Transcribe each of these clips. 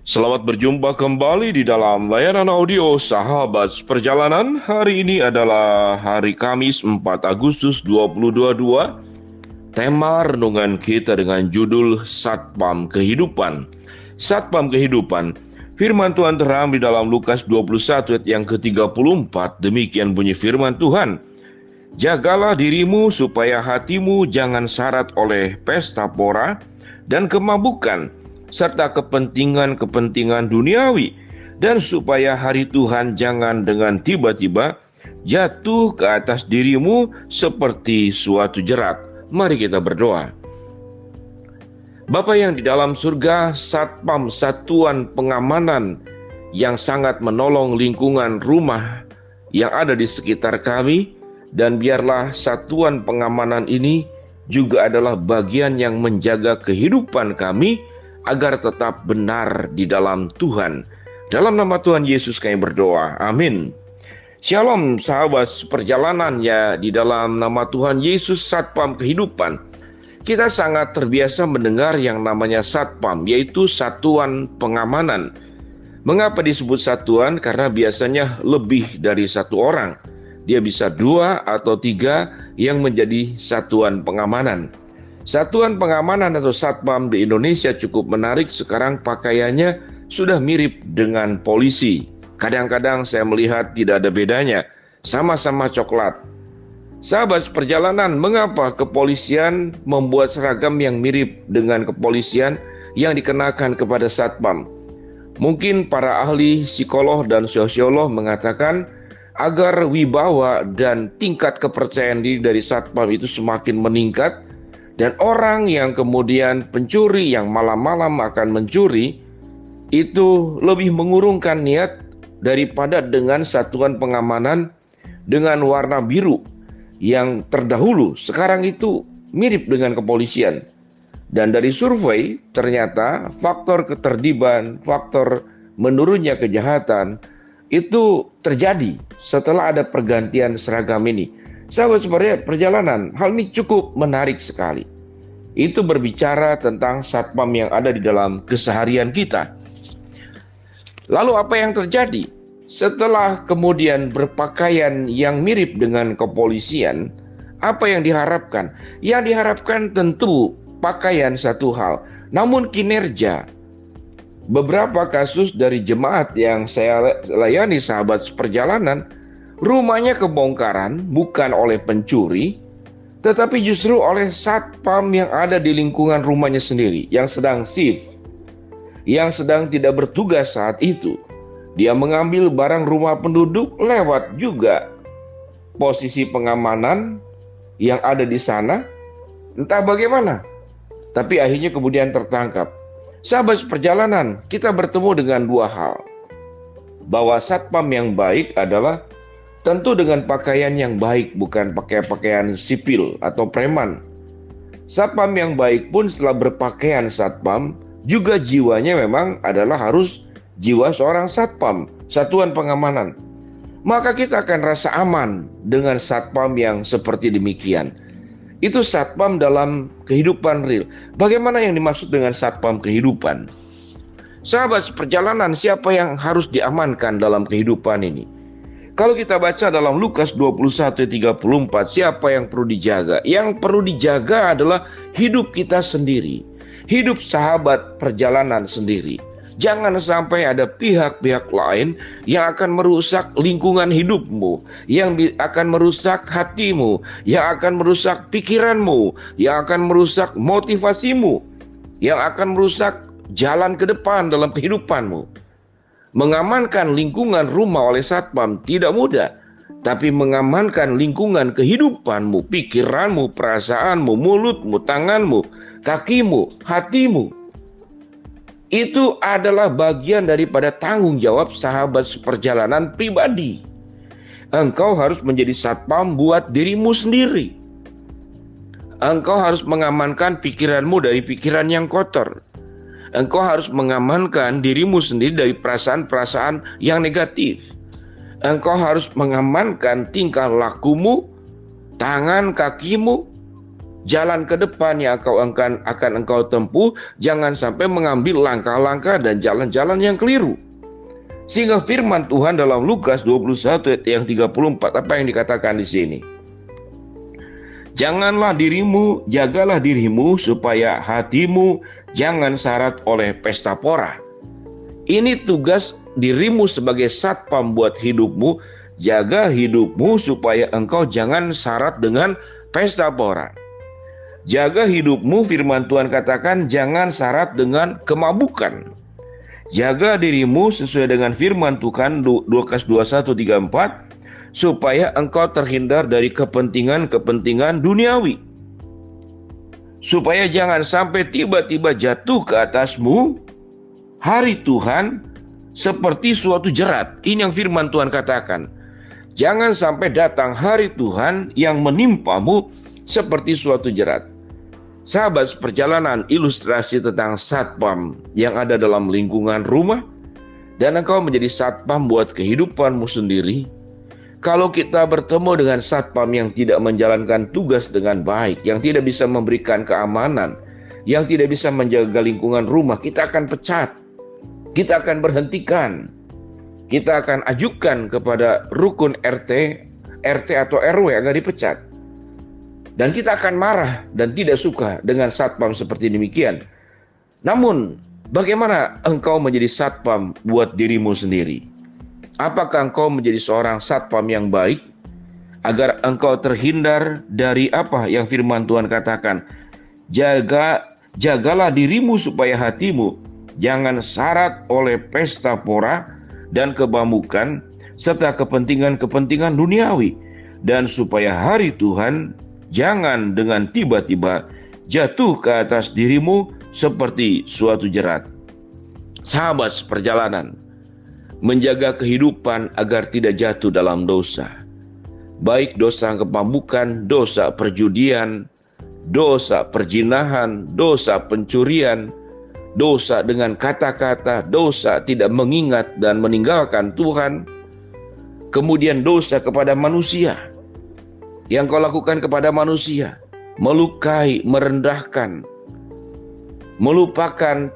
Selamat berjumpa kembali di dalam layanan audio Sahabat Perjalanan. Hari ini adalah hari Kamis 4 Agustus 2022. Tema renungan kita dengan judul Satpam Kehidupan. Satpam Kehidupan. Firman Tuhan terambil dalam Lukas 21 ayat yang ke-34. Demikian bunyi firman Tuhan. Jagalah dirimu supaya hatimu jangan syarat oleh pesta pora dan kemabukan, serta kepentingan-kepentingan duniawi, dan supaya hari Tuhan jangan dengan tiba-tiba jatuh ke atas dirimu seperti suatu jerat. Mari kita berdoa. Bapa yang di dalam surga, Satpam, satuan pengamanan yang sangat menolong lingkungan rumah yang ada di sekitar kami, dan biarlah satuan pengamanan ini juga adalah bagian yang menjaga kehidupan kami agar tetap benar di dalam Tuhan. Dalam nama Tuhan Yesus kami berdoa. Amin. Shalom sahabat perjalanan ya, di dalam nama Tuhan Yesus Satpam Kehidupan. Kita sangat terbiasa mendengar yang namanya Satpam, yaitu satuan pengamanan. Mengapa disebut satuan? Karena biasanya lebih dari satu orang. Dia bisa 2 atau 3 yang menjadi satuan pengamanan. Satuan pengamanan atau Satpam di Indonesia cukup menarik. Sekarang pakaiannya sudah mirip dengan polisi. Kadang-kadang saya melihat tidak ada bedanya, sama-sama coklat. Sahabat perjalanan, mengapa kepolisian membuat seragam yang mirip dengan kepolisian yang dikenakan kepada Satpam? Mungkin para ahli psikolog dan sosiolog mengatakan agar wibawa dan tingkat kepercayaan diri dari Satpam itu semakin meningkat, dan orang yang kemudian pencuri yang malam-malam akan mencuri itu lebih mengurungkan niat daripada dengan satuan pengamanan dengan warna biru yang terdahulu. Sekarang itu mirip dengan kepolisian. Dan dari survei ternyata faktor ketertiban, faktor menurunnya kejahatan itu terjadi setelah ada pergantian seragam ini. Sahabat perjalanan, hal ini cukup menarik sekali. Itu berbicara tentang Satpam yang ada di dalam keseharian kita. Lalu apa yang terjadi? Setelah kemudian berpakaian yang mirip dengan kepolisian, apa yang diharapkan? Yang diharapkan tentu pakaian satu hal, namun kinerja. Beberapa kasus dari jemaat yang saya layani sahabat perjalanan, rumahnya kebongkaran bukan oleh pencuri, tetapi justru oleh Satpam yang ada di lingkungan rumahnya sendiri, yang sedang shift, yang sedang tidak bertugas saat itu. Dia mengambil barang rumah penduduk lewat juga posisi pengamanan yang ada di sana. Entah bagaimana, tapi akhirnya kemudian tertangkap. Sahabat perjalanan, kita bertemu dengan dua hal. Bahwa Satpam yang baik adalah tentu dengan pakaian yang baik, bukan pakai pakaian sipil atau preman. Satpam yang baik pun setelah berpakaian Satpam, juga jiwanya memang adalah harus jiwa seorang Satpam, satuan pengamanan. Maka kita akan rasa aman dengan Satpam yang seperti demikian. Itu Satpam dalam kehidupan real. Bagaimana yang dimaksud dengan Satpam kehidupan? Sahabat perjalanan, siapa yang harus diamankan dalam kehidupan ini? Kalau kita baca dalam Lukas 21:34, siapa yang perlu dijaga? Yang perlu dijaga adalah hidup kita sendiri, hidup sahabat perjalanan sendiri. Jangan sampai ada pihak-pihak lain yang akan merusak lingkungan hidupmu, yang akan merusak hatimu, yang akan merusak pikiranmu, yang akan merusak motivasimu, yang akan merusak jalan ke depan dalam kehidupanmu. Mengamankan lingkungan rumah oleh Satpam tidak mudah, tapi mengamankan lingkungan kehidupanmu, pikiranmu, perasaanmu, mulutmu, tanganmu, kakimu, hatimu, itu adalah bagian daripada tanggung jawab sahabat seperjalanan pribadi. Engkau harus menjadi Satpam buat dirimu sendiri. Engkau harus mengamankan pikiranmu dari pikiran yang kotor. Engkau harus mengamankan dirimu sendiri dari perasaan-perasaan yang negatif. Engkau harus mengamankan tingkah lakumu, tangan kakimu, jalan ke depan yang akan engkau tempuh, jangan sampai mengambil langkah-langkah dan jalan-jalan yang keliru. Sehingga firman Tuhan dalam Lukas 21 ayat yang 34, apa yang dikatakan di sini? Jagalah dirimu supaya hatimu jangan syarat oleh pesta pora. Ini tugas dirimu sebagai satpam buat hidupmu. Jaga hidupmu supaya engkau jangan syarat dengan pesta pora. Jaga hidupmu, firman Tuhan katakan, jangan syarat dengan kemabukan. Jaga dirimu sesuai dengan firman Tuhan Lukas 21:34, supaya engkau terhindar dari kepentingan duniawi. Supaya jangan sampai tiba-tiba jatuh ke atasmu hari Tuhan seperti suatu jerat. Ini yang firman Tuhan katakan. Jangan sampai datang hari Tuhan yang menimpamu seperti suatu jerat. Sahabat seperjalanan, ilustrasi tentang satpam yang ada dalam lingkungan rumah, dan engkau menjadi satpam buat kehidupanmu sendiri. Kalau kita bertemu dengan satpam yang tidak menjalankan tugas dengan baik, yang tidak bisa memberikan keamanan, yang tidak bisa menjaga lingkungan rumah, kita akan pecat, kita akan berhentikan, kita akan ajukan kepada rukun RT atau RW agar dipecat. Dan kita akan marah dan tidak suka dengan satpam seperti demikian. Namun, bagaimana engkau menjadi satpam buat dirimu sendiri? Apakah engkau menjadi seorang satpam yang baik? Agar engkau terhindar dari apa yang firman Tuhan katakan. Jagalah dirimu supaya hatimu jangan syarat oleh pesta pora dan kebamukan, serta kepentingan duniawi. Dan supaya hari Tuhan jangan dengan tiba-tiba jatuh ke atas dirimu seperti suatu jerat. Sahabat seperjalanan, menjaga kehidupan agar tidak jatuh dalam dosa. Baik dosa kemabukkan, dosa perjudian, dosa perzinahan, dosa pencurian, dosa dengan kata-kata, dosa tidak mengingat dan meninggalkan Tuhan, kemudian dosa kepada manusia. Yang kau lakukan kepada manusia, melukai, merendahkan, melupakan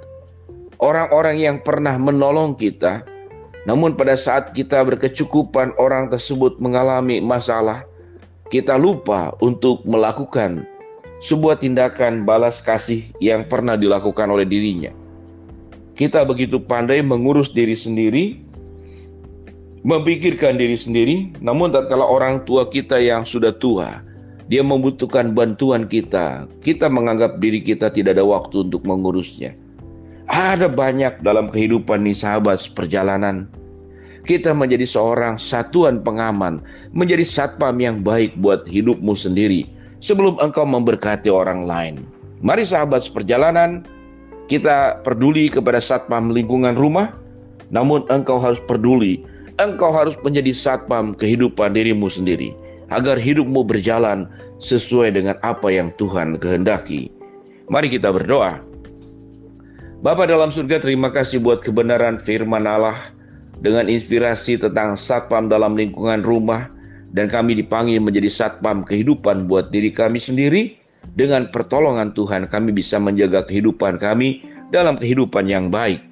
orang-orang yang pernah menolong kita. Namun pada saat kita berkecukupan, orang tersebut mengalami masalah, kita lupa untuk melakukan sebuah tindakan balas kasih yang pernah dilakukan oleh dirinya. Kita begitu pandai mengurus diri sendiri, memikirkan diri sendiri, namun tatkala orang tua kita yang sudah tua, dia membutuhkan bantuan kita, kita menganggap diri kita tidak ada waktu untuk mengurusnya. Ada banyak dalam kehidupan nih sahabat seperjalanan. Kita menjadi seorang satuan pengaman, menjadi satpam yang baik buat hidupmu sendiri sebelum engkau memberkati orang lain. Mari sahabat seperjalanan, kita peduli kepada satpam lingkungan rumah, namun engkau harus peduli, engkau harus menjadi satpam kehidupan dirimu sendiri, agar hidupmu berjalan sesuai dengan apa yang Tuhan kehendaki. Mari kita berdoa. Bapa dalam surga, terima kasih buat kebenaran firman Allah dengan inspirasi tentang satpam dalam lingkungan rumah, dan kami dipanggil menjadi satpam kehidupan buat diri kami sendiri. Dengan pertolongan Tuhan kami bisa menjaga kehidupan kami dalam kehidupan yang baik.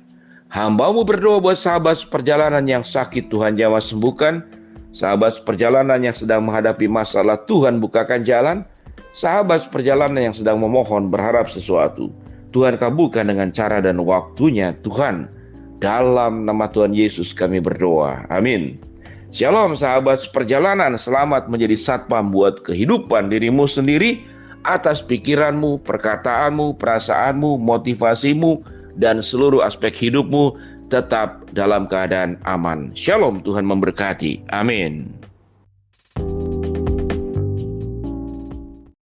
Hamba-Mu berdoa buat sahabat seperjalanan yang sakit, Tuhan jamah sembuhkan. Sahabat seperjalanan yang sedang menghadapi masalah, Tuhan bukakan jalan. Sahabat seperjalanan yang sedang memohon berharap sesuatu, Tuhan kabulkan dengan cara dan waktunya. Tuhan, dalam nama Tuhan Yesus kami berdoa. Amin. Shalom sahabat seperjalanan, selamat menjadi satpam buat kehidupan dirimu sendiri, atas pikiranmu, perkataanmu, perasaanmu, motivasimu, dan seluruh aspek hidupmu tetap dalam keadaan aman. Shalom, Tuhan memberkati. Amin.